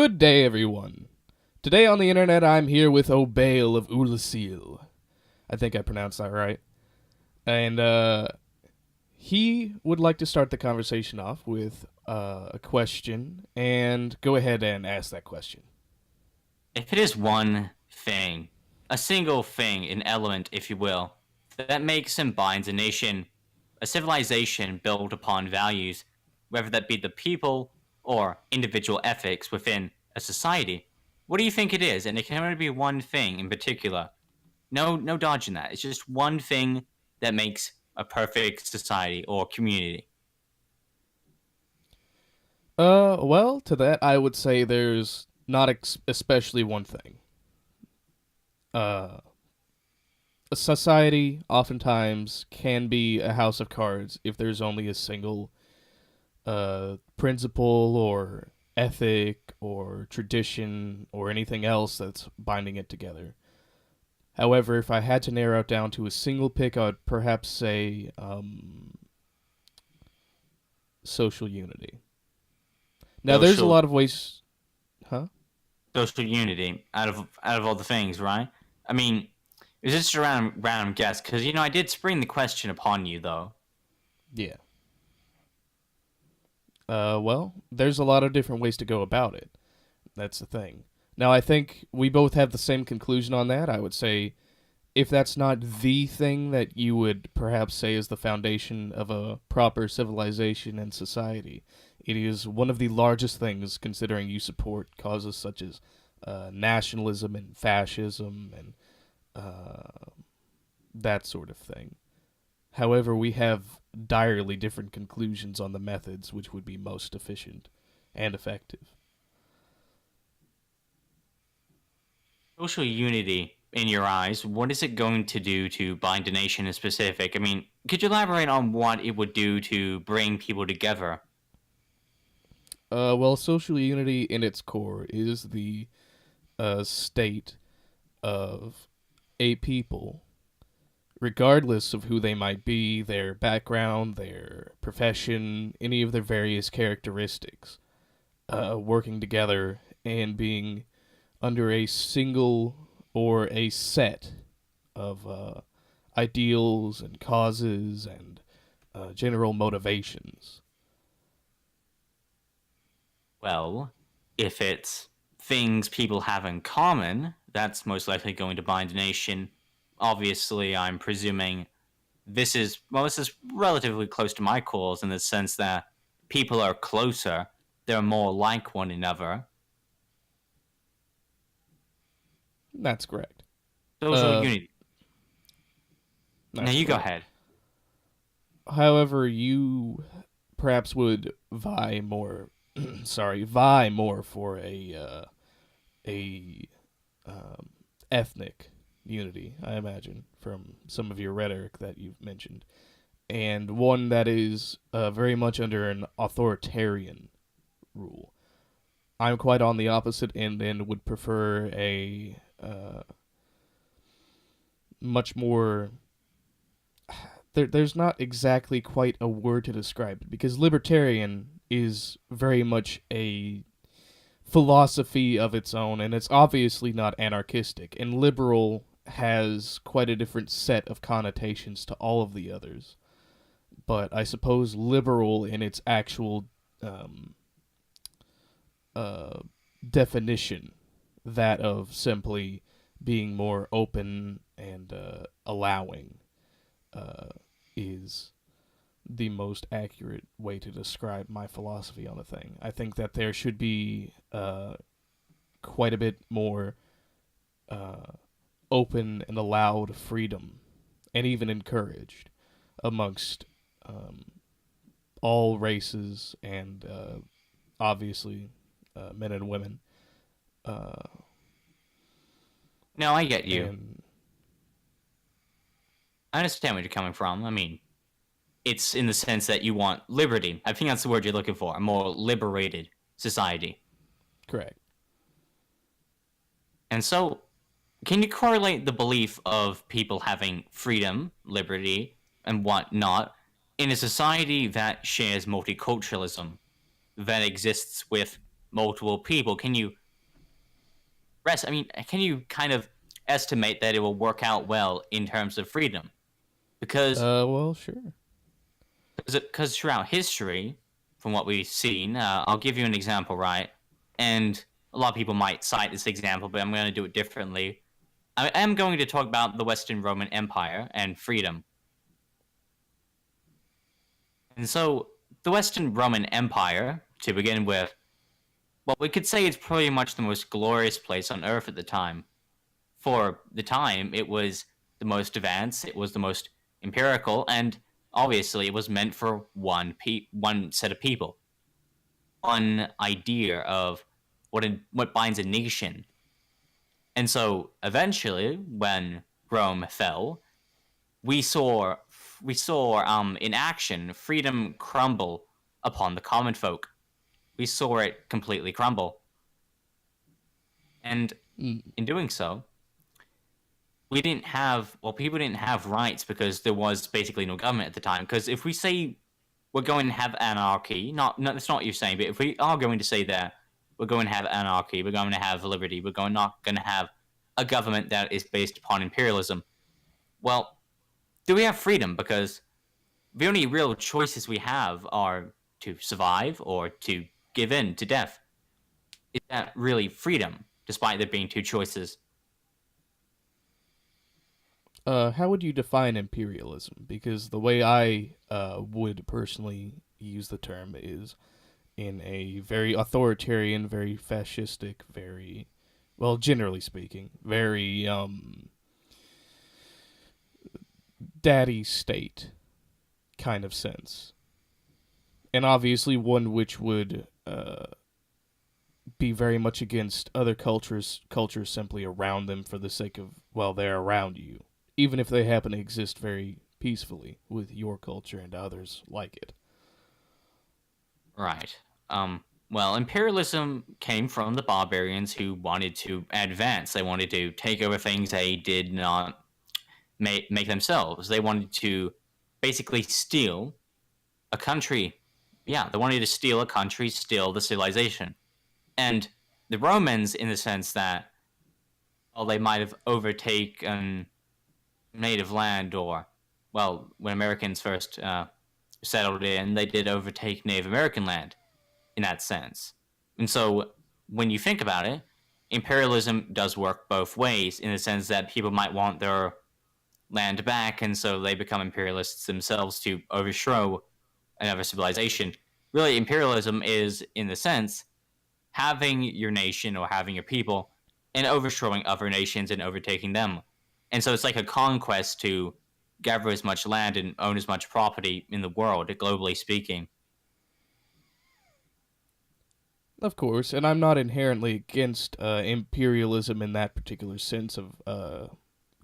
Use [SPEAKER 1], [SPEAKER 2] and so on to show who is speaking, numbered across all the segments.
[SPEAKER 1] Good day, everyone. Today on the internet, I'm here with Obail of Oolacile. I think I pronounced that right. And he would like to start the conversation off with a question, and go ahead and ask that question.
[SPEAKER 2] If it is one thing, a single thing, an element, if you will, that makes and binds a nation, a civilization built upon values, whether that be the people or individual ethics within a society, what do you think it is? And it can only be one thing in particular. No dodging that. It's just one thing that makes a perfect society or community.
[SPEAKER 1] Well, to that, I would say there's not especially one thing. Uh, a society oftentimes can be a house of cards if there's only a single principle or ethic or tradition or anything else that's binding it together. However, if I had to narrow it down to a single pick, I would perhaps say social unity. Now, there's a
[SPEAKER 2] Social
[SPEAKER 1] lot of ways, huh?
[SPEAKER 2] social unity out of all the things, right? I mean, it was just a random guess because I did spring the question upon you though.
[SPEAKER 1] Yeah. Well, there's a lot of different ways to go about it. That's the thing. Now, I think we both have the same conclusion on that. I would say if that's not the thing that you would perhaps say is the foundation of a proper civilization and society, it is one of the largest things considering you support causes such as nationalism and fascism and that sort of thing. However, we have direly different conclusions on the methods which would be most efficient and effective.
[SPEAKER 2] Social unity, in your eyes, what is it going to do to bind a nation in specific? I mean, could you elaborate on what it would do to bring people together?
[SPEAKER 1] Well, social unity in its core is the state of a people, regardless of who they might be, their background, their profession, any of their various characteristics, working together and being under a single or a set of ideals and causes and general motivations.
[SPEAKER 2] Well, if it's things people have in common, that's most likely going to bind a nation. Obviously, I'm presuming this is relatively close to my cause in the sense that people are closer, they're more like one another.
[SPEAKER 1] That's correct.
[SPEAKER 2] Social
[SPEAKER 1] Uh,
[SPEAKER 2] unity. Now
[SPEAKER 1] that's
[SPEAKER 2] you go
[SPEAKER 1] correct.
[SPEAKER 2] ahead.
[SPEAKER 1] However, you perhaps would vie more for a ethnic unity, I imagine, from some of your rhetoric that you've mentioned, and one that is very much under an authoritarian rule. I'm quite on the opposite end and would prefer a much more. There's not exactly quite a word to describe it because libertarian is very much a philosophy of its own, and it's obviously not anarchistic. And liberal has quite a different set of connotations to all of the others. But I suppose liberal in its actual um, uh, definition, that of simply being more open and allowing, uh, is the most accurate way to describe my philosophy on the thing. I think that there should be quite a bit more uh, open and allowed freedom, and even encouraged, amongst um, all races and obviously men and women. Uh,
[SPEAKER 2] No, I get you.
[SPEAKER 1] and
[SPEAKER 2] I understand where you're coming from. I mean, it's in the sense that you want liberty. I think that's the word you're looking for. A more liberated society.
[SPEAKER 1] correct.
[SPEAKER 2] And so, can you correlate the belief of people having freedom, liberty, and whatnot in a society that shares multiculturalism, that exists with multiple people, can you rest? I mean, can you kind of estimate that it will work out well in terms of freedom? Because
[SPEAKER 1] Well, sure.
[SPEAKER 2] because throughout history, from what we've seen, I'll give you an example, right? And a lot of people might cite this example, but I'm going to do it differently. I am going to talk about the Western Roman Empire and freedom. And so, the Western Roman Empire, to begin with, well, we could say it's pretty much the most glorious place on earth at the time. For the time, it was the most advanced, it was the most empirical, and obviously it was meant for one set of people, one idea of what binds a nation. And so eventually, when Rome fell, we saw in action freedom crumble upon the common folk. We saw it completely crumble, and
[SPEAKER 1] Mm.
[SPEAKER 2] in doing so, people didn't have rights because there was basically no government at the time. Because if we say we're going to have anarchy, that's not what you're saying, but if we are going to say that we're going to have anarchy, we're going to have liberty, not going to have a government that is based upon imperialism, well, do we have freedom? Because the only real choices we have are to survive or to give in to death. Is that really freedom, despite there being two choices?
[SPEAKER 1] How would you define imperialism? Because the way I would personally use the term is in a very authoritarian, very fascistic, very, well, generally speaking, very daddy state kind of sense. And obviously one which would be very much against other cultures simply around them for the sake of, well, they're around you, even if they happen to exist very peacefully with your culture and others like it.
[SPEAKER 2] Right. Well, imperialism came from the barbarians who wanted to advance. They wanted to take over things they did not make themselves. They wanted to basically steal a country. Yeah, they wanted to steal a country, steal the civilization. And the Romans, in the sense that, well, they might have overtaken native land, or, well, when Americans first settled in, they did overtake Native American land in that sense. And so when you think about it, imperialism does work both ways in the sense that people might want their land back, and so they become imperialists themselves to overthrow another civilization. Really, imperialism is, in the sense, having your nation or having your people and overthrowing other nations and overtaking them. And so it's like a conquest to gather as much land and own as much property in the world, globally speaking.
[SPEAKER 1] Of course, and I'm not inherently against imperialism in that particular sense of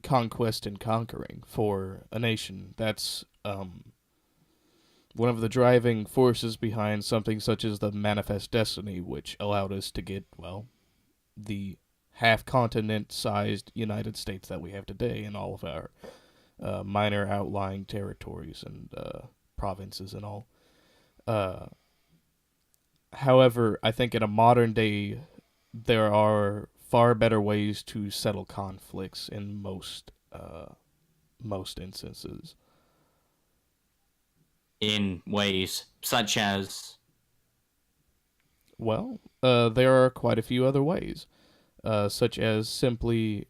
[SPEAKER 1] conquest and conquering for a nation. That's one of the driving forces behind something such as the Manifest Destiny, which allowed us to get, well, the half continent sized United States that we have today and all of our minor outlying territories and provinces and all. Uh, However, I think in a modern day, there are far better ways to settle conflicts in most instances.
[SPEAKER 2] In ways such as,
[SPEAKER 1] Well, there are quite a few other ways, such as simply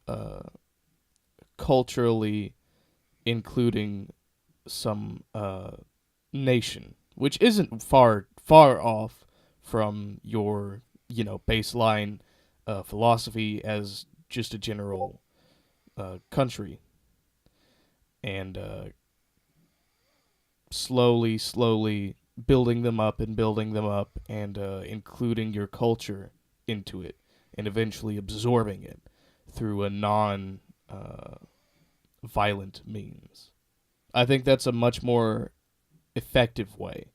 [SPEAKER 1] culturally including some nation, which isn't far off from your baseline philosophy as just a general country, and slowly building them up and building them up and including your culture into it and eventually absorbing it through a non violent means. I think that's a much more effective way,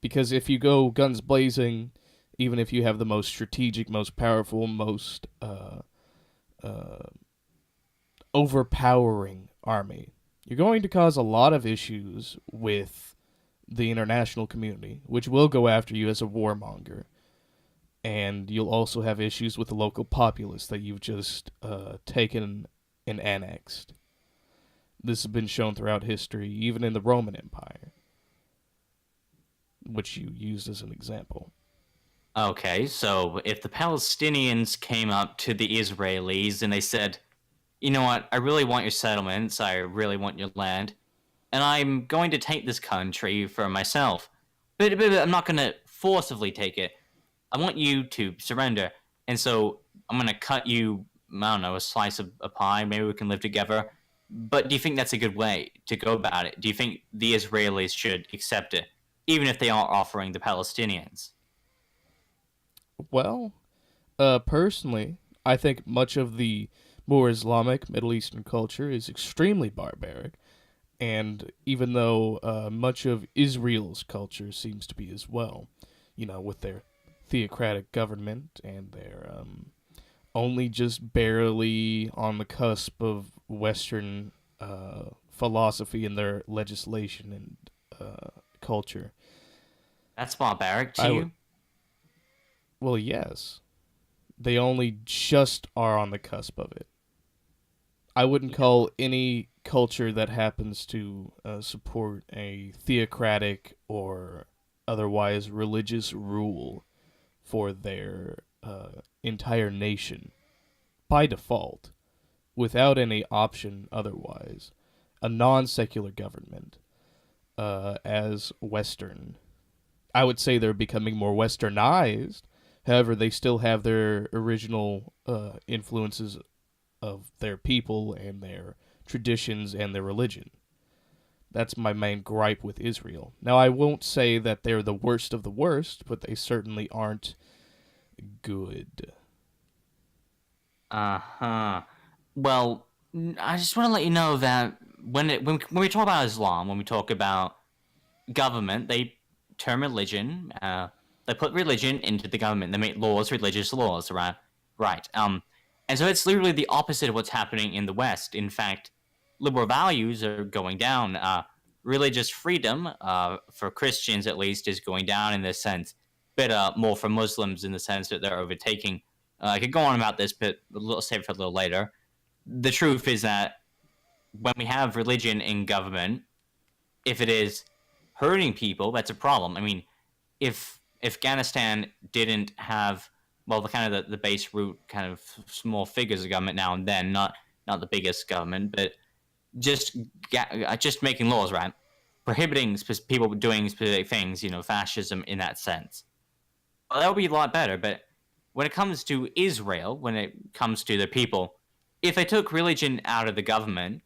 [SPEAKER 1] because if you go guns blazing, even if you have the most strategic, most powerful, most uh, overpowering army, you're going to cause a lot of issues with the international community, which will go after you as a warmonger. and you'll also have issues with the local populace that you've just taken and annexed. This has been shown throughout history, even in the Roman Empire, which you used as an example.
[SPEAKER 2] Okay, so if the Palestinians came up to the Israelis and they said, you know what, I really want your settlements, I really want your land, and I'm going to take this country for myself, but I'm not going to forcibly take it. I want you to surrender. And so I'm going to cut you, I don't know, a slice of a pie. Maybe we can live together. But do you think that's a good way to go about it? Do you think the Israelis should accept it, even if they are offering the Palestinians?
[SPEAKER 1] Well, personally, I think much of the more Islamic Middle Eastern culture is extremely barbaric, and even though much of Israel's culture seems to be as well, with their theocratic government and their only just barely on the cusp of Western philosophy in their legislation and culture.
[SPEAKER 2] That's barbaric to
[SPEAKER 1] I would,
[SPEAKER 2] you?
[SPEAKER 1] well, yes, they only just are on the cusp of it. I wouldn't
[SPEAKER 2] Yeah.
[SPEAKER 1] call any culture that happens to support a theocratic or otherwise religious rule for their entire nation by default, without any option otherwise, a non secular government as Western. I would say they're becoming more westernized. However, they still have their original influences of their people and their traditions and their religion. That's my main gripe with Israel. Now, I won't say that they're the worst of the worst, but they certainly aren't good.
[SPEAKER 2] Uh huh. Well, I just want to let you know that when we talk about Islam, when we talk about government, they term religion. They put religion into the government. They make laws, religious laws, right? Right. And so it's literally the opposite of what's happening in the West. In fact, liberal values are going down. Religious freedom, for Christians at least, is going down in this sense. But more for Muslims in the sense that they're overtaking. I could go on about this, but save it for a little later. The truth is that when we have religion in government, if it is hurting people, that's a problem. I mean, if Afghanistan didn't have the kind of the base root kind of small figures of government now and then, not the biggest government, but just just making laws, right, prohibiting people doing specific things, fascism in that sense. Well, that would be a lot better. But when it comes to Israel, when it comes to the people, if they took religion out of the government,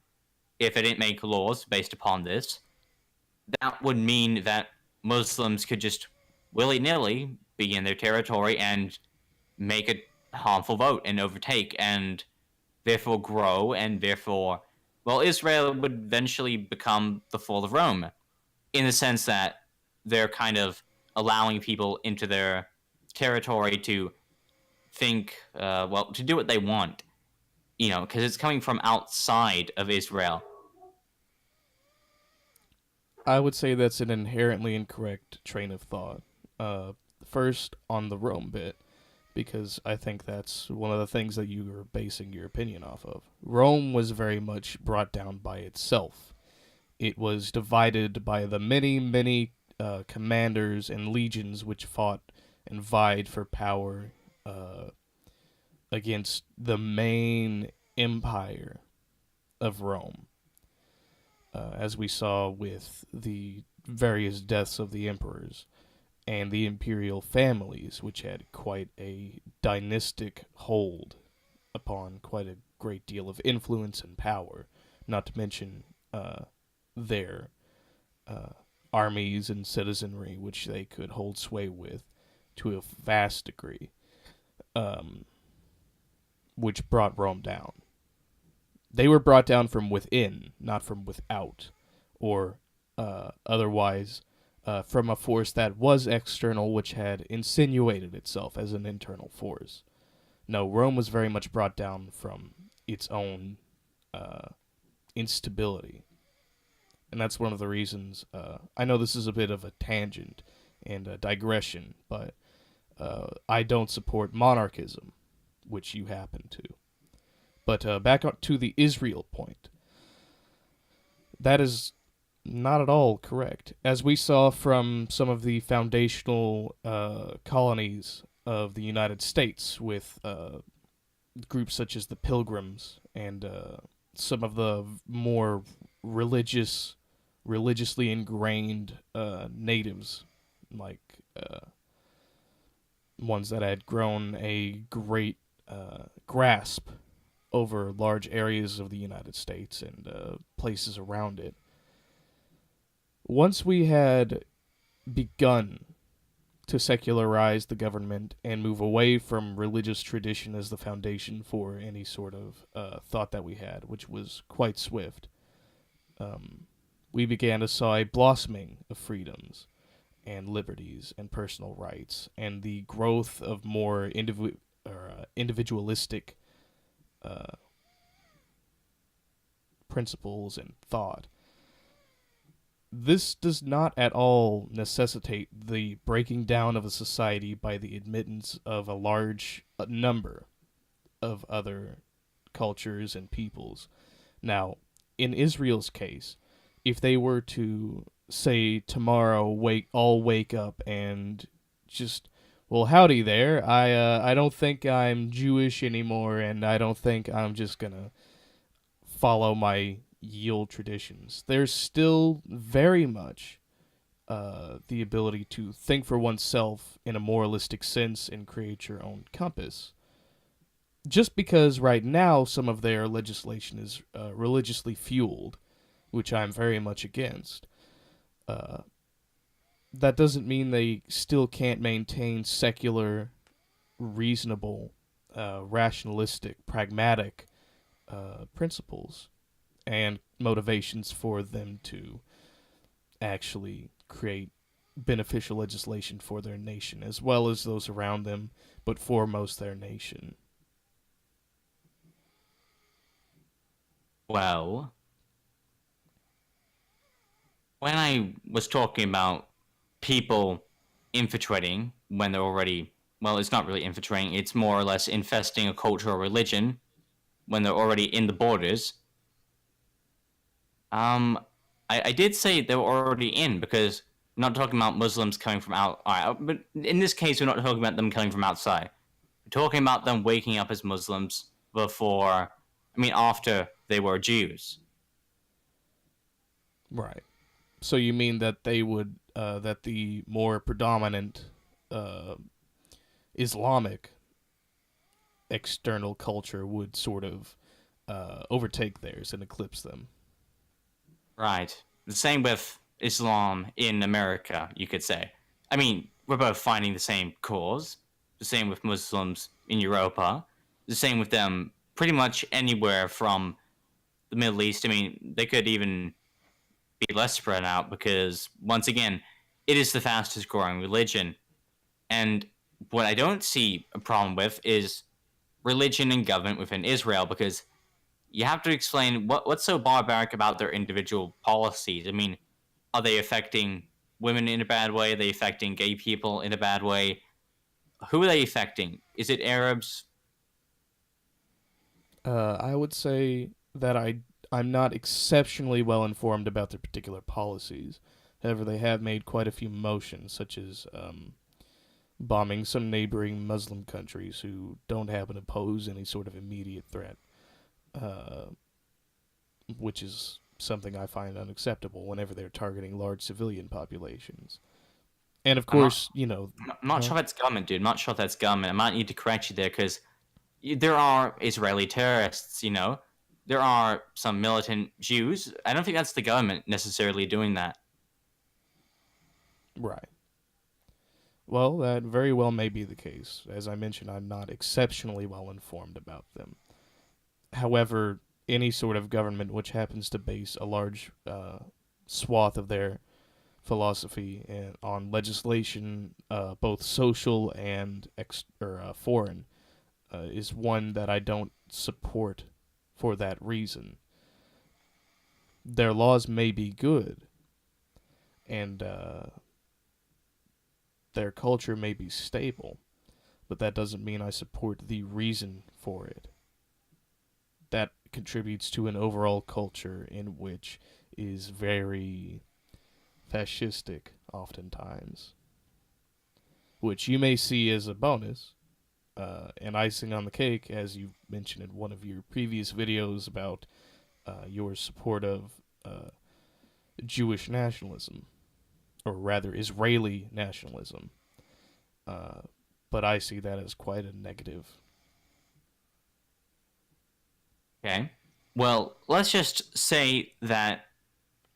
[SPEAKER 2] if they didn't make laws based upon this, that would mean that Muslims could just willy nilly be in their territory and make a harmful vote and overtake and therefore grow and therefore, well, Israel would eventually become the fall of Rome in the sense that they're kind of allowing people into their territory to think, to do what they want, because it's coming from outside of Israel.
[SPEAKER 1] I would say that's an inherently incorrect train of thought. Uh, First, on the Rome bit, because I think that's one of the things that you are basing your opinion off of. Rome was very much brought down by itself. It was divided by the many, many commanders and legions which fought and vied for power uh, against the main empire of Rome, as we saw with the various deaths of the emperors and the imperial families, which had quite a dynastic hold upon quite a great deal of influence and power, not to mention their uh, armies and citizenry, which they could hold sway with to a vast degree, um, which brought Rome down. They were brought down from within, not from without, or otherwise from a force that was external, which had insinuated itself as an internal force. No, Rome was very much brought down from its own uh, instability. And that's one of the reasons. I know this is a bit of a tangent and a digression, but I don't support monarchism, which you happen to. But back to the Israel point. That is not at all correct. As we saw from some of the foundational colonies of the United States with groups such as the Pilgrims and some of the more religiously ingrained natives, like ones that had grown a great grasp over large areas of the United States and places around it. Once we had begun to secularize the government and move away from religious tradition as the foundation for any sort of thought that we had, which was quite swift, we began to saw a blossoming of freedoms and liberties and personal rights and the growth of more individualistic principles and thought. This does not at all necessitate the breaking down of a society by the admittance of a large number of other cultures and peoples. Now, in Israel's case, if they were to say tomorrow, wake up and just, well, howdy there. I don't think I'm Jewish anymore, and I don't think I'm just gonna follow my yield traditions. There's still very much the ability to think for oneself in a moralistic sense and create your own compass. Just because right now some of their legislation is religiously fueled, which I'm very much against, that doesn't mean they still can't maintain secular, reasonable, rationalistic, pragmatic principles and motivations for them to actually create beneficial legislation for their nation, as well as those around them, but foremost their nation.
[SPEAKER 2] Well, when I was talking about people infiltrating when they're already, well, it's not really infiltrating, it's more or less infesting a culture or religion when they're already in the borders. I did say they were already in, because we're not talking about Muslims coming from out. But in this case, we're not talking about them coming from outside. We're talking about them waking up as Muslims after they were Jews.
[SPEAKER 1] Right. So you mean that they would, that the more predominant Islamic external culture would sort of overtake theirs and eclipse them?
[SPEAKER 2] Right. The same with Islam in America, you could say. I mean, we're both finding the same cause. The same with Muslims in Europa. The same with them pretty much anywhere from the Middle East. I mean, they could even be less spread out because, once again, it is the fastest growing religion. And what I don't see a problem with is religion and government within Israel, because you have to explain what's so barbaric about their individual policies. I mean, are they affecting women in a bad way? Are they affecting gay people in a bad way? Who are they affecting? Is it Arabs?
[SPEAKER 1] I would say that I'm not exceptionally well informed about their particular policies. However, they have made quite a few motions, such as bombing some neighboring Muslim countries who don't happen to pose any sort of immediate threat, uh, which is something I find unacceptable whenever they're targeting large civilian populations. And of
[SPEAKER 2] I'm not,
[SPEAKER 1] course,
[SPEAKER 2] I'm not
[SPEAKER 1] huh?
[SPEAKER 2] sure that's government, dude. I'm not sure that's government. I might need to correct you there, because there are Israeli terrorists, There are some militant Jews. I don't think that's the government necessarily doing that.
[SPEAKER 1] Right. Well, that very well may be the case. As I mentioned, I'm not exceptionally well informed about them. However, any sort of government which happens to base a large swath of their philosophy on legislation, both social and foreign, is one that I don't support for that reason. Their laws may be good, and their culture may be stable, but that doesn't mean I support the reason for it. That contributes to an overall culture in which is very fascistic, oftentimes, which you may see as a bonus, and icing on the cake, as you mentioned in one of your previous videos about your support of Jewish nationalism, or rather Israeli nationalism. Uh, but I see that as quite a negative.
[SPEAKER 2] Okay. Well, let's just say that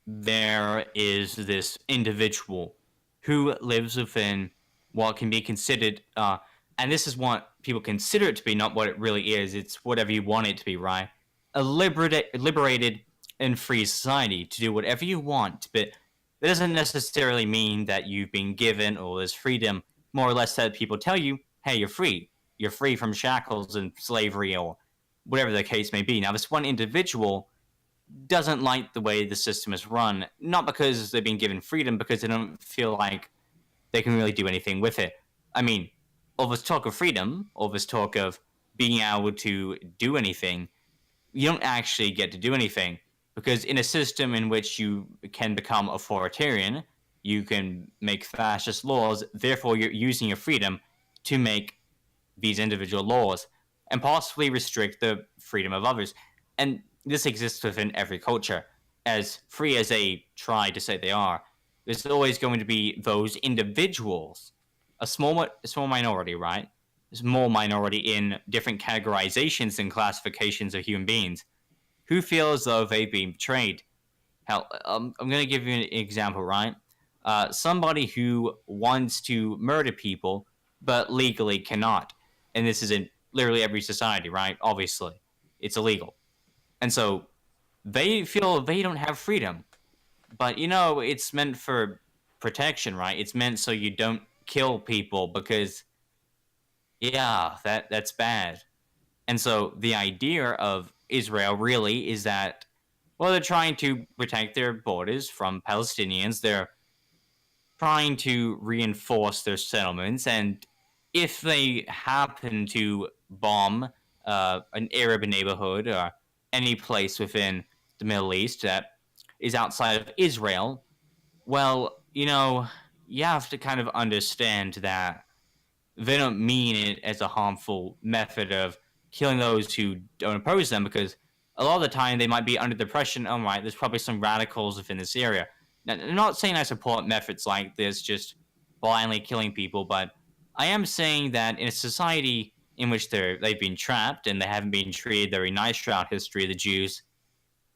[SPEAKER 2] there is this individual who lives within what can be considered, and this is what people consider it to be, not what it really is. It's whatever you want it to be, right? A liberated and free society to do whatever you want, but that doesn't necessarily mean that you've been given all this freedom. More or less, that people tell you, "Hey, you're free. You're free from shackles and slavery, or whatever the case may be." Now, this one individual doesn't like the way the system is run, not because they've been given freedom, because they don't feel like they can really do anything with it. I mean, all this talk of freedom, all this talk of being able to do anything, you don't actually get to do anything, because in a system in which you can become authoritarian, you can make fascist laws, therefore you're using your freedom to make these individual laws and possibly restrict the freedom of others. And this exists within every culture. As free as they try to say they are, there's always going to be those individuals, a small minority, right? A small minority in different categorizations and classifications of human beings who feel as though they've been betrayed. Hell, I'm going to give you an example, right? Somebody who wants to murder people but legally cannot, and this is in literally every society, right? Obviously, it's illegal, and so they feel they don't have freedom. But it's meant for protection, right? It's meant so you don't kill people because, yeah, that's bad. And so the idea of Israel really is that, well, they're trying to protect their borders from Palestinians. They're trying to reinforce their settlements, and if they happen to bomb an Arab neighborhood or any place within the Middle East that is outside of Israel, well, you have to kind of understand that they don't mean it as a harmful method of killing those who don't oppose them, because a lot of the time they might be under the impression, oh, right, there's probably some radicals within this area. Now, I'm not saying I support methods like this, just blindly killing people, but I am saying that in a society in which they've been trapped and they haven't been treated very nice throughout history, the Jews,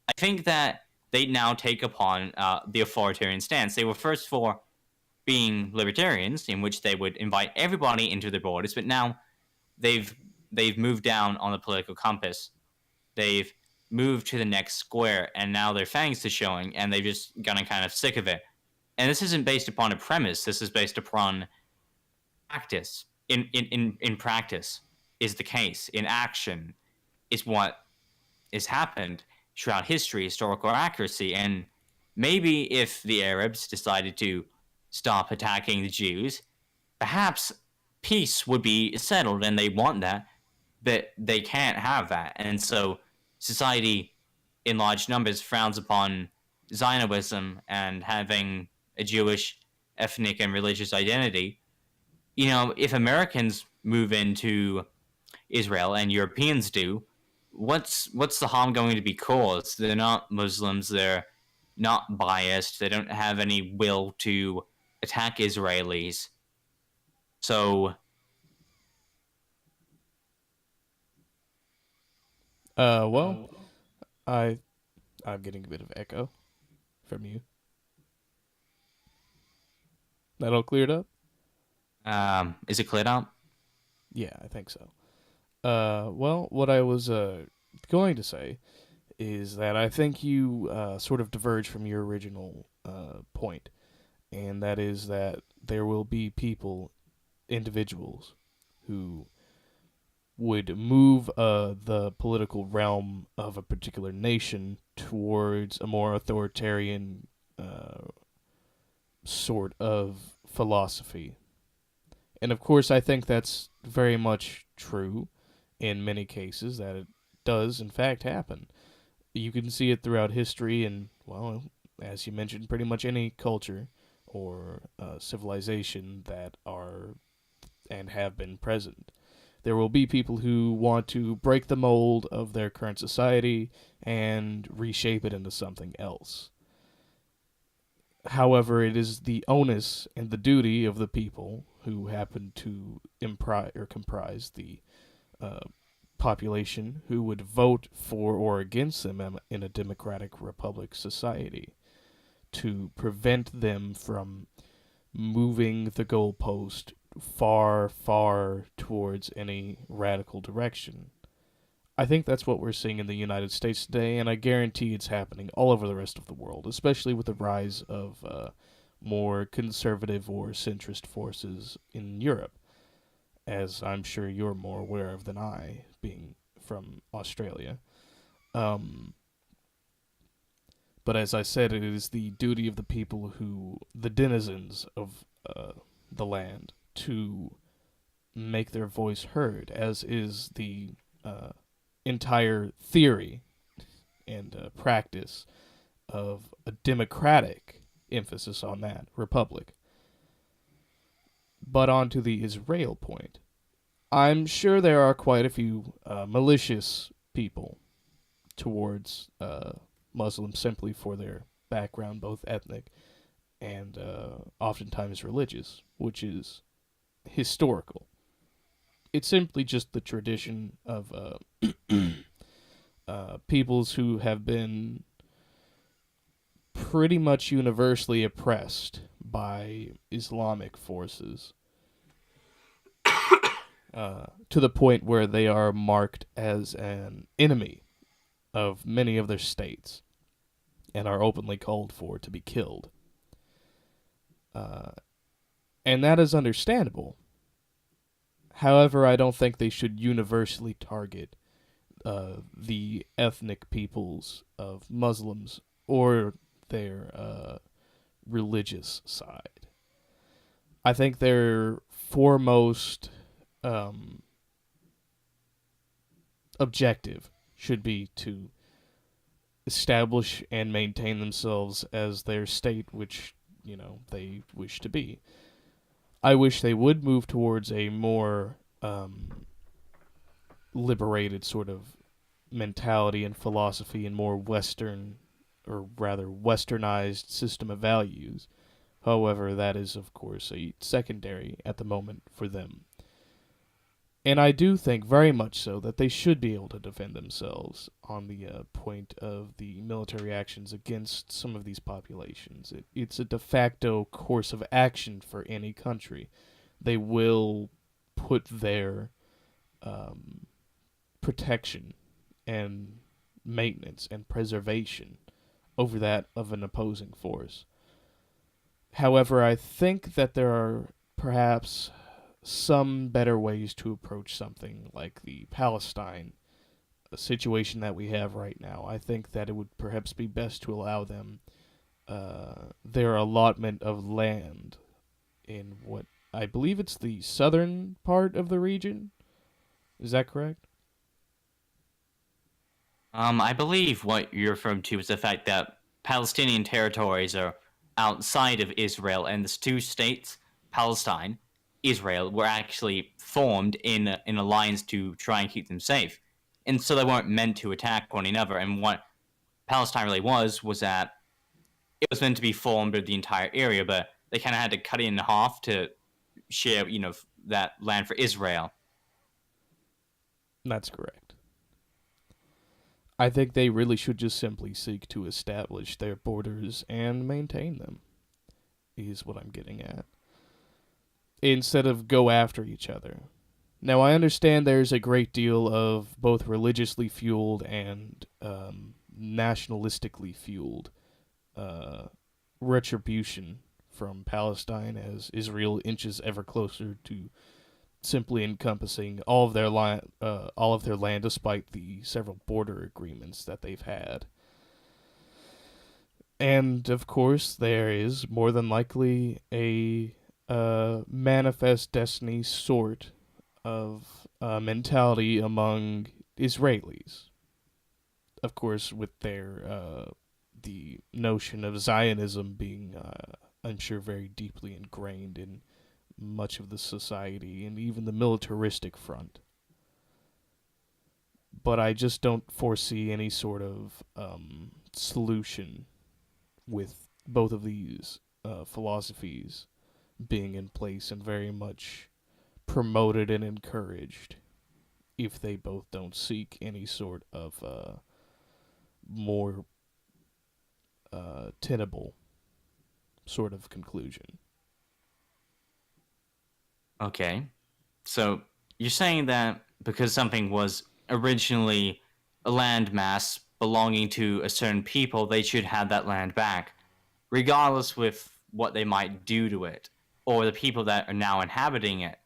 [SPEAKER 2] I think that they now take upon the authoritarian stance. They were first for being libertarians, in which they would invite everybody into their borders, but now they've they've moved down on the political compass. They've moved to the next square, and now their fangs are showing, and they've just gotten kind of sick of it. And this isn't based upon a premise. This is based upon practice. In practice is the case. In action is what has happened throughout history, historical accuracy. And maybe if the Arabs decided to stop attacking the Jews, perhaps peace would be settled, and they want that, but they can't have that. And so society in large numbers frowns upon Zionism and having a Jewish ethnic and religious identity. If Americans move into Israel and Europeans do, what's the harm going to be caused? They're not Muslims. They're not biased. They don't have any will to attack Israelis. So,
[SPEAKER 1] Well, I I'm getting a bit of echo from you. That all cleared up?
[SPEAKER 2] is it cleared up?
[SPEAKER 1] Yeah, I think so. Well, what I was going to say is that I think you sort of diverge from your original point, and that is that there will be people, individuals, who would move the political realm of a particular nation towards a more authoritarian sort of philosophy. And of course, I think that's very much true in many cases, that it does, in fact, happen. You can see it throughout history, and, well, as you mentioned, pretty much any culture or civilization that are and have been present. There will be people who want to break the mold of their current society and reshape it into something else. However, it is the onus and the duty of the people who happen to comprise the uh, population who would vote for or against them in a democratic republic society to prevent them from moving the goalpost far, far towards any radical direction. I think that's what we're seeing in the United States today, and I guarantee it's happening all over the rest of the world, especially with the rise of more conservative or centrist forces in Europe, as I'm sure you're more aware of than I, being from Australia. Um, but as I said, it is the duty of the people the denizens of the land, to make their voice heard, as is the entire theory and practice of a democratic emphasis on that republic. But on to the Israel point. I'm sure there are quite a few malicious people towards Muslims simply for their background, both ethnic and oftentimes religious, which is historical. It's simply just the tradition of peoples who have been pretty much universally oppressed by Islamic forces, to the point where they are marked as an enemy of many of their states and are openly called for to be killed. And that is understandable. However, I don't think they should universally target the ethnic peoples of Muslims or their religious side. I think their foremost objective should be to establish and maintain themselves as their state, which, they wish to be. I wish they would move towards a more liberated sort of mentality and philosophy and more Western, or rather westernized system of values. However, that is, of course, a secondary at the moment for them. And I do think very much so that they should be able to defend themselves on the point of the military actions against some of these populations. It's a de facto course of action for any country. They will put their protection and maintenance and preservation over that of an opposing force. However, I think that there are perhaps some better ways to approach something like the Palestine situation that we have right now. I think that it would perhaps be best to allow them their allotment of land in what I believe it's the southern part of the region. Is that correct?
[SPEAKER 2] I believe what you're referring to is the fact that Palestinian territories are outside of Israel, and the two states, Palestine, Israel, were actually formed in an alliance to try and keep them safe. And so they weren't meant to attack one another. And what Palestine really was that it was meant to be formed of the entire area, but they kind of had to cut it in half to share, that land for Israel.
[SPEAKER 1] That's correct. I think they really should just simply seek to establish their borders and maintain them, is what I'm getting at, instead of go after each other. Now, I understand there's a great deal of both religiously fueled and nationalistically fueled retribution from Palestine as Israel inches ever closer to simply encompassing all of their land, despite the several border agreements that they've had. And of course, there is more than likely a manifest destiny sort of mentality among Israelis. Of course, with their the notion of Zionism being, I'm sure, very deeply ingrained in much of the society and even the militaristic front. But I just don't foresee any sort of solution with both of these philosophies being in place and very much promoted and encouraged if they both don't seek any sort of more tenable sort of conclusion.
[SPEAKER 2] Okay. So you're saying that because something was originally a landmass belonging to a certain people, they should have that land back, regardless with what they might do to it or the people that are now inhabiting it.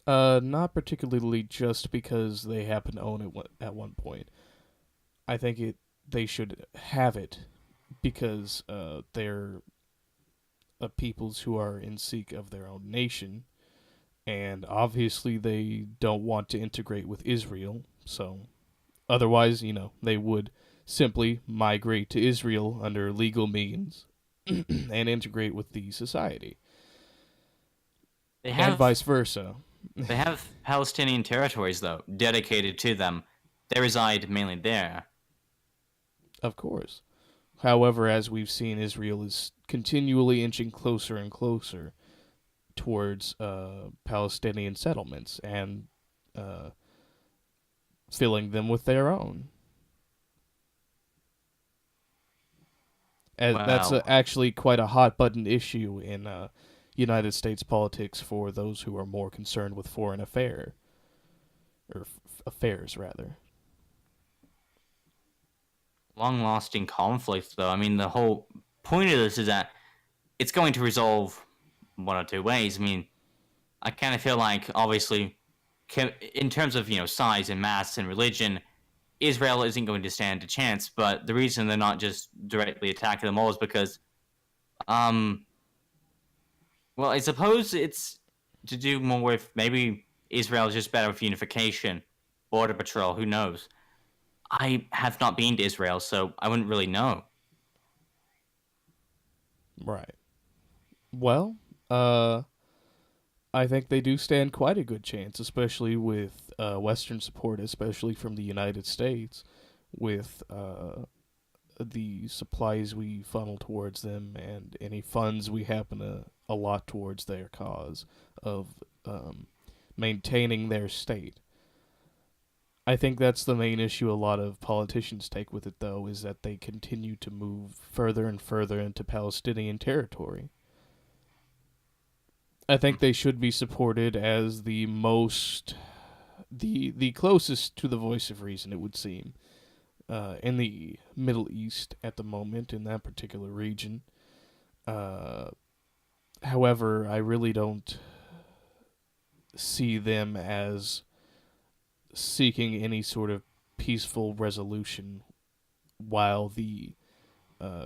[SPEAKER 1] Not particularly just because they happen to own it at one point. I think they should have it because they're peoples who are in seek of their own nation, and obviously they don't want to integrate with Israel. So otherwise, they would simply migrate to Israel under legal means and integrate with the society,
[SPEAKER 2] They
[SPEAKER 1] and
[SPEAKER 2] have
[SPEAKER 1] vice versa.
[SPEAKER 2] they have Palestinian territories though dedicated to them. They reside mainly there.
[SPEAKER 1] Of course. However, as we've seen, Israel is continually inching closer and closer towards Palestinian settlements and uh, filling them with their own. As that's
[SPEAKER 2] Well,
[SPEAKER 1] actually quite a hot button issue in United States politics for those who are more concerned with foreign affairs rather.
[SPEAKER 2] long-lasting conflict though. I mean, the whole point of this is that it's going to resolve one or two ways. I mean, I kind of feel like obviously, in terms of size and mass and religion, Israel isn't going to stand a chance. But the reason they're not just directly attacking them all is because, um, well, I suppose it's to do more with maybe Israel is just better with unification, border patrol. Who knows? I have not been to Israel, so I wouldn't really know.
[SPEAKER 1] Right. Well, uh, I think they do stand quite a good chance, especially with Western support, especially from the United States, with the supplies we funnel towards them and any funds we happen to allot towards their cause of maintaining their state. I think that's the main issue a lot of politicians take with it, though, is that they continue to move further and further into Palestinian territory. I think they should be supported as the closest to the voice of reason, it would seem, in the Middle East at the moment in that particular region. Uh, However, I really don't see them as seeking any sort of peaceful resolution while the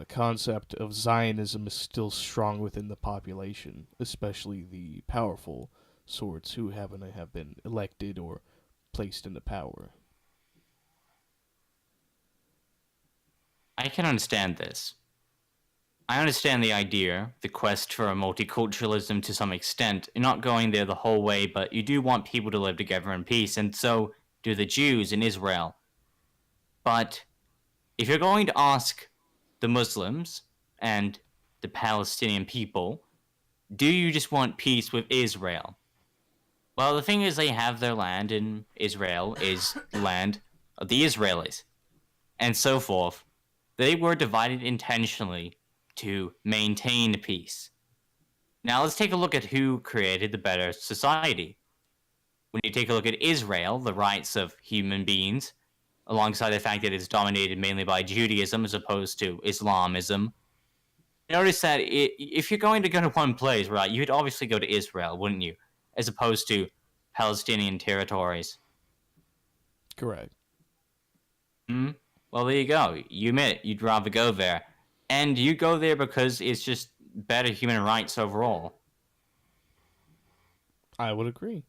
[SPEAKER 1] concept of Zionism is still strong within the population, especially the powerful sorts who happen to have been elected or placed into power.
[SPEAKER 2] I can understand this. I understand the idea, the quest for multiculturalism to some extent. You're not going there the whole way, but you do want people to live together in peace, and so do the Jews in Israel. But if you're going to ask the Muslims and the Palestinian people, do you just want peace with Israel? Well, the thing is, they have their land, and Israel is the land of the Israelis, and so forth. They were divided intentionally to maintain peace. Now, let's take a look at who created the better society. When you take a look at Israel, the rights of human beings, alongside the fact that it's dominated mainly by Judaism as opposed to Islamism, notice that if you're going to go to one place, right, you'd obviously go to Israel, wouldn't you? As opposed to Palestinian territories.
[SPEAKER 1] Correct.
[SPEAKER 2] Hmm? Well, there you go. You admit it. You'd rather go there. And you go there because it's just better human rights overall.
[SPEAKER 1] I would agree.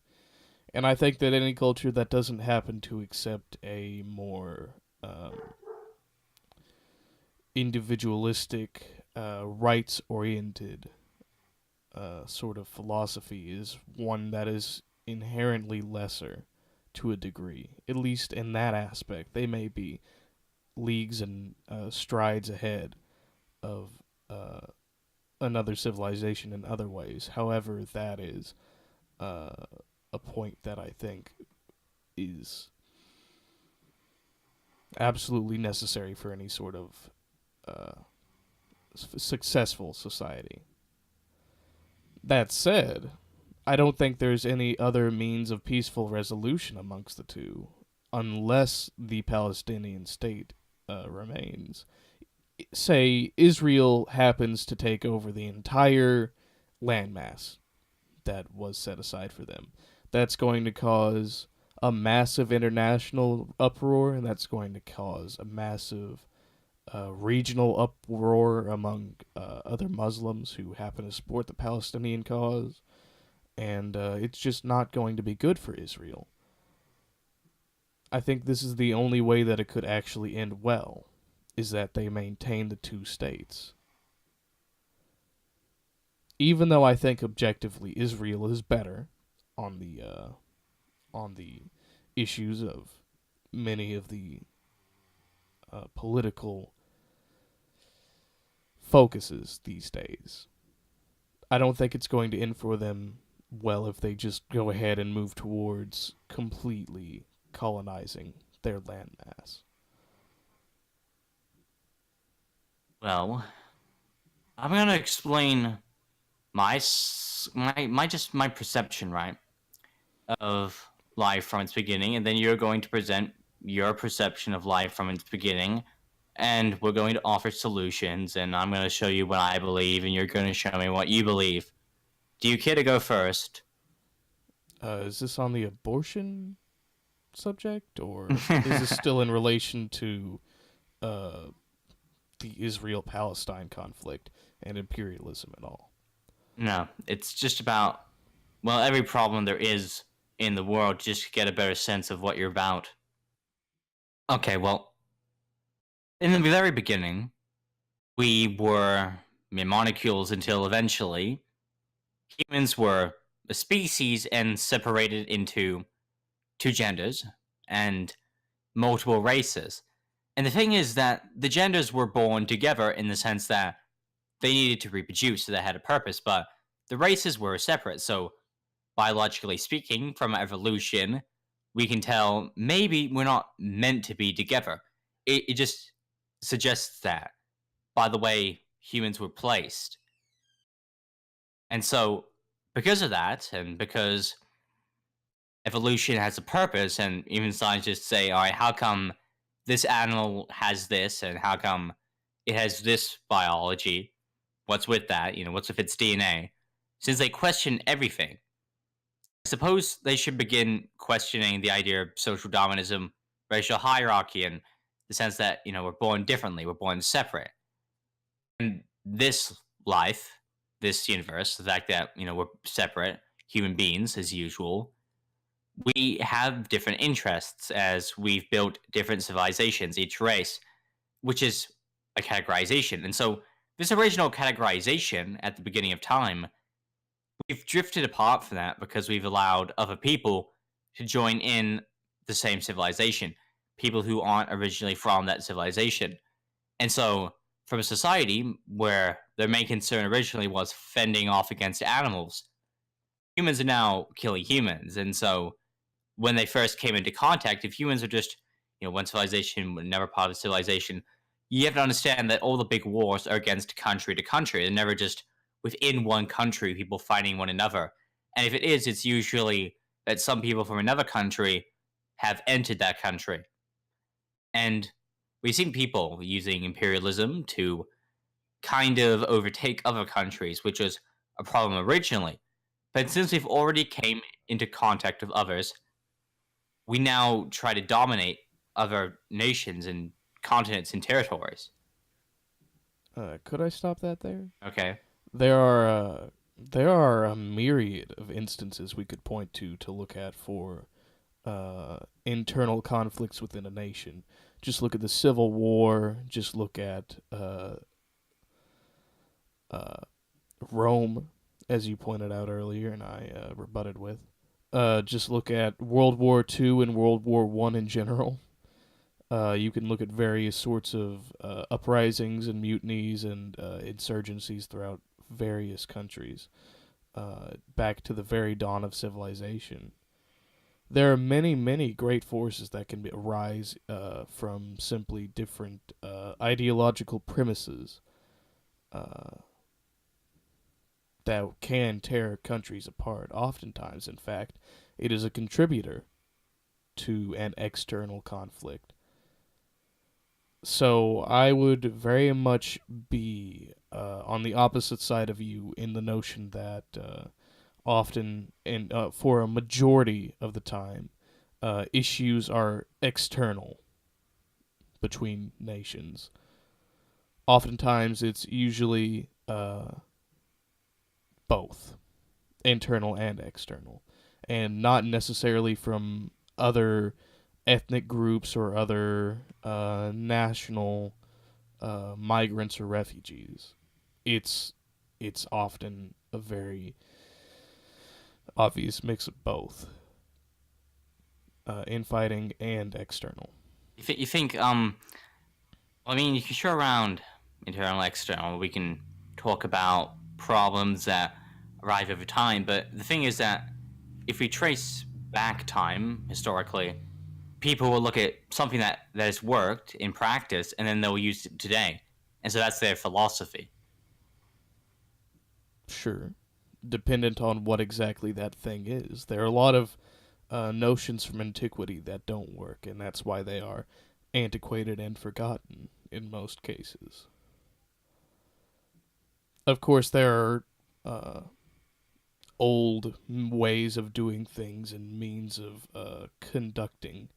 [SPEAKER 1] And I think that any culture that doesn't happen to accept a more individualistic, rights oriented sort of philosophy is one that is inherently lesser to a degree. At least in that aspect, they may be leagues and strides ahead of uh, another civilization in other ways. However, that is a point that I think is absolutely necessary for any sort of uh, successful society. That said, I don't think there's any other means of peaceful resolution amongst the two, unless the Palestinian state remains. Say Israel happens to take over the entire landmass that was set aside for them. That's going to cause a massive international uproar, and that's going to cause a massive regional uproar among other Muslims who happen to support the Palestinian cause, and it's just not going to be good for Israel. I think this is the only way that it could actually end well, is that they maintain the two states. Even though I think objectively Israel is better on the issues of many of the political focuses these days. I don't think it's going to end for them well if they just go ahead and move towards completely colonizing their landmass.
[SPEAKER 2] Well, I'm gonna explain my perception, right, of life from its beginning, and then you're going to present your perception of life from its beginning, and we're going to offer solutions, and I'm going to show you what I believe, and you're going to show me what you believe. Do you care to go first?
[SPEAKER 1] Is this on the abortion subject, or is this still in relation to uh, the Israel Palestine conflict and imperialism and all?
[SPEAKER 2] No, it's just about, well, every problem there is in the world, just to get a better sense of what you're about. Okay, well, in the very beginning, we were mere molecules until eventually humans were a species and separated into two genders and multiple races. And the thing is that the genders were born together in the sense that they needed to reproduce, so they had a purpose, but the races were separate. So, biologically speaking, from evolution, we can tell maybe we're not meant to be together. It just suggests that by the way humans were placed. And so, because of that, and because evolution has a purpose, and even scientists say, all right, how come this animal has this, and how come it has this biology? What's with that? What's with its DNA? Since they question everything, I suppose they should begin questioning the idea of social darwinism, racial hierarchy, and the sense that, we're born differently, we're born separate. And this life, this universe, the fact that, we're separate human beings as usual, we have different interests as we've built different civilizations, each race, which is a categorization. And so, this original categorization at the beginning of time, we've drifted apart from that because we've allowed other people to join in the same civilization, people who aren't originally from that civilization. And so, from a society where their main concern originally was fending off against animals, humans are now killing humans. And so, when they first came into contact, if humans are just, one civilization, never part of civilization, you have to understand that all the big wars are against country to country. They're never just within one country, people fighting one another. And if it is, it's usually that some people from another country have entered that country. And we've seen people using imperialism to kind of overtake other countries, which was a problem originally. But since we've already came into contact with others, we now try to dominate other nations and continents and territories.
[SPEAKER 1] Could I stop that there?
[SPEAKER 2] Okay.
[SPEAKER 1] There are a myriad of instances we could point to look at for internal conflicts within a nation. Just look at the Civil War. Just look at uh, Rome, as you pointed out earlier, and I rebutted with. Just look at World War II and World War One in general. You can look at various sorts of uprisings and mutinies and insurgencies throughout various countries, back to the very dawn of civilization. There are many, many great forces that can arise from simply different ideological premises uh, that can tear countries apart. Oftentimes, in fact, it is a contributor to an external conflict. So I would very much be on the opposite side of you in the notion that often, and for a majority of the time, issues are external between nations. Oftentimes, it's usually both internal and external, and not necessarily from other ethnic groups or other national migrants or refugees. It's it's often a very obvious mix of both, infighting and external.
[SPEAKER 2] You think I mean, you can show around internal, external. We can talk about problems that arrive over time, but the thing is that if we trace back time historically, people will look at something that has worked in practice, and then they'll use it today, and so that's their philosophy.
[SPEAKER 1] Sure, dependent on what exactly that thing is. There are a lot of notions from antiquity that don't work, and that's why they are antiquated and forgotten in most cases. Of course, there are old ways of doing things and means of conducting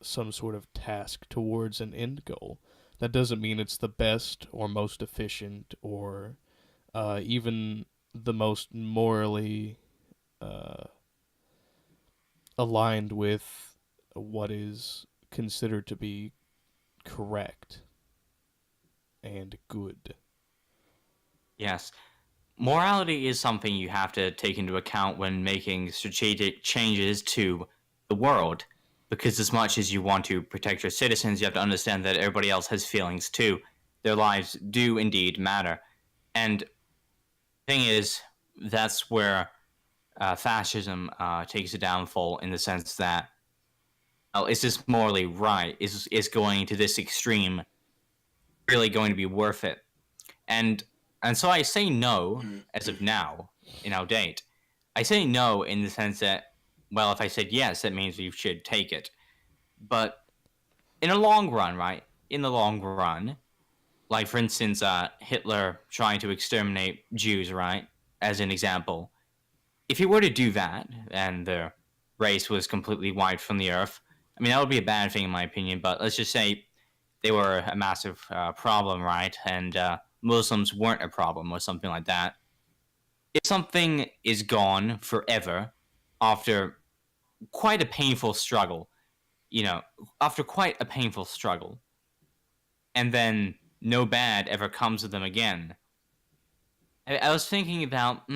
[SPEAKER 1] some sort of task towards an end goal. That doesn't mean it's the best or most efficient or even the most morally uh, aligned with what is considered to be correct and good.
[SPEAKER 2] Yes. Morality is something you have to take into account when making strategic changes to the world. Because as much as you want to protect your citizens, you have to understand that everybody else has feelings too. Their lives do indeed matter. And the thing is, that's where fascism takes a downfall in the sense that, oh, is this morally right? Is going to this extreme really going to be worth it? And and so I say no as of now in our date. I say no in the sense that, well, if I said yes, that means you should take it. But in the long run, right? In the long run, like for instance, Hitler trying to exterminate Jews, right? As an example, if he were to do that and the race was completely wiped from the earth, I mean that would be a bad thing in my opinion. But let's just say they were a massive problem, right? And Muslims weren't a problem or something like that. If something is gone forever after quite a painful struggle, you know, after quite a painful struggle, and then no bad ever comes of them again, I was thinking about,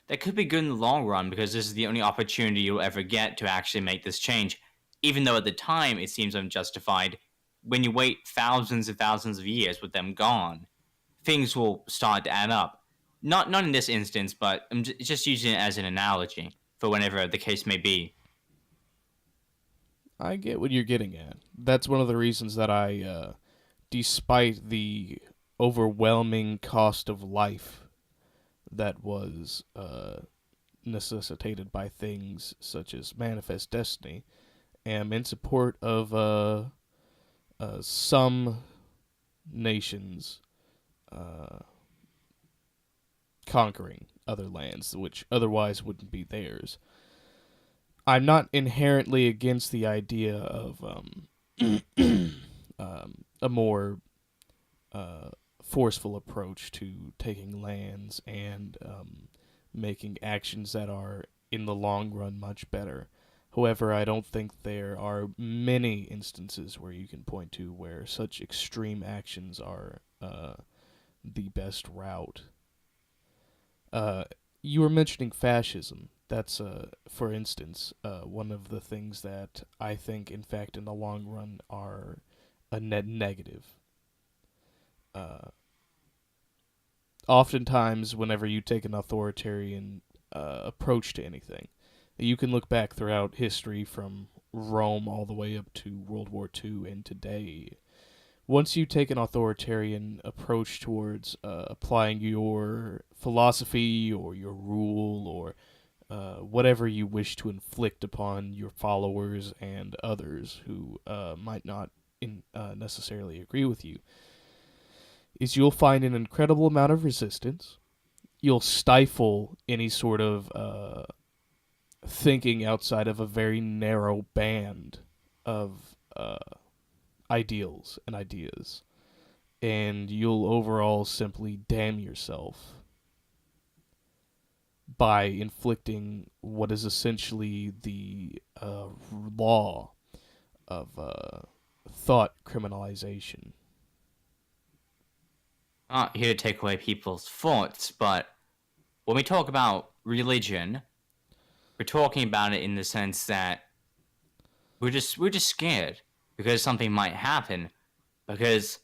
[SPEAKER 2] that could be good in the long run because this is the only opportunity you'll ever get to actually make this change. Even though at the time it seems unjustified, when you wait thousands and thousands of years with them gone, things will start to add up. Not in this instance, but I'm just using it as an analogy for whenever the case may be.
[SPEAKER 1] I get what you're getting at. That's one of the reasons that despite the overwhelming cost of life that was necessitated by things such as manifest destiny, am in support of some nations uh, conquering other lands which otherwise wouldn't be theirs. I'm not inherently against the idea of a more uh, forceful approach to taking lands and making actions that are, in the long run, much better. However, I don't think there are many instances where you can point to where such extreme actions are the best route. Uh, you were mentioning fascism. That's, for instance, one of the things that I think, in fact, in the long run, are a net negative. Uh, Oftentimes, whenever you take an authoritarian approach to anything, you can look back throughout history from Rome all the way up to World War II and today. Once you take an authoritarian approach towards applying your philosophy or your rule or whatever you wish to inflict upon your followers and others who might not necessarily agree with you, is you'll find an incredible amount of resistance. You'll stifle any sort of thinking outside of a very narrow band of ideals and ideas. And you'll overall simply damn yourself by inflicting what is essentially the law of thought criminalization.
[SPEAKER 2] Not here to take away people's thoughts, but when we talk about religion, we're talking about it in the sense that we're just scared because something might happen, because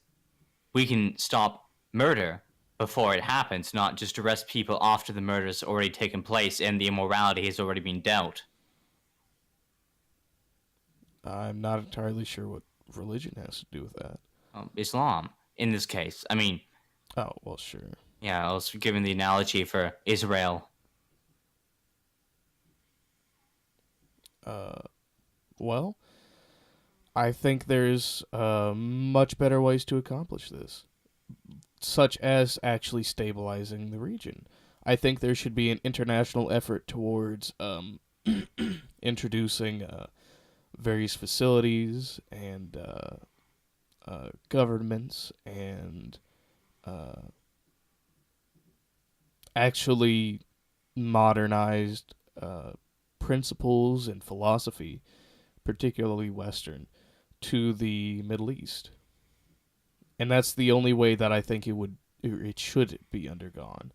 [SPEAKER 2] we can stop murder before it happens, not just arrest people after the murder's already taken place and the immorality has already been dealt.
[SPEAKER 1] I'm not entirely sure what religion has to do with that.
[SPEAKER 2] Islam, in this case. I mean,
[SPEAKER 1] Oh, well, sure.
[SPEAKER 2] yeah, I was giving the analogy for Israel.
[SPEAKER 1] Well, I think there's much better ways to accomplish this, such as actually stabilizing the region. I think there should be an international effort towards introducing various facilities and governments and actually modernized principles and philosophy, particularly Western, to the Middle East. And that's the only way that I think it should be undergone,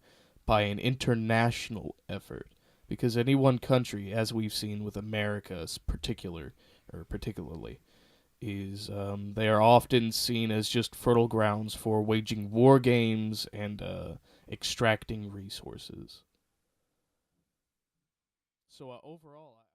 [SPEAKER 1] by an international effort. Because any one country, as we've seen with America's particularly, is they are often seen as just fertile grounds for waging war games and extracting resources. So overall,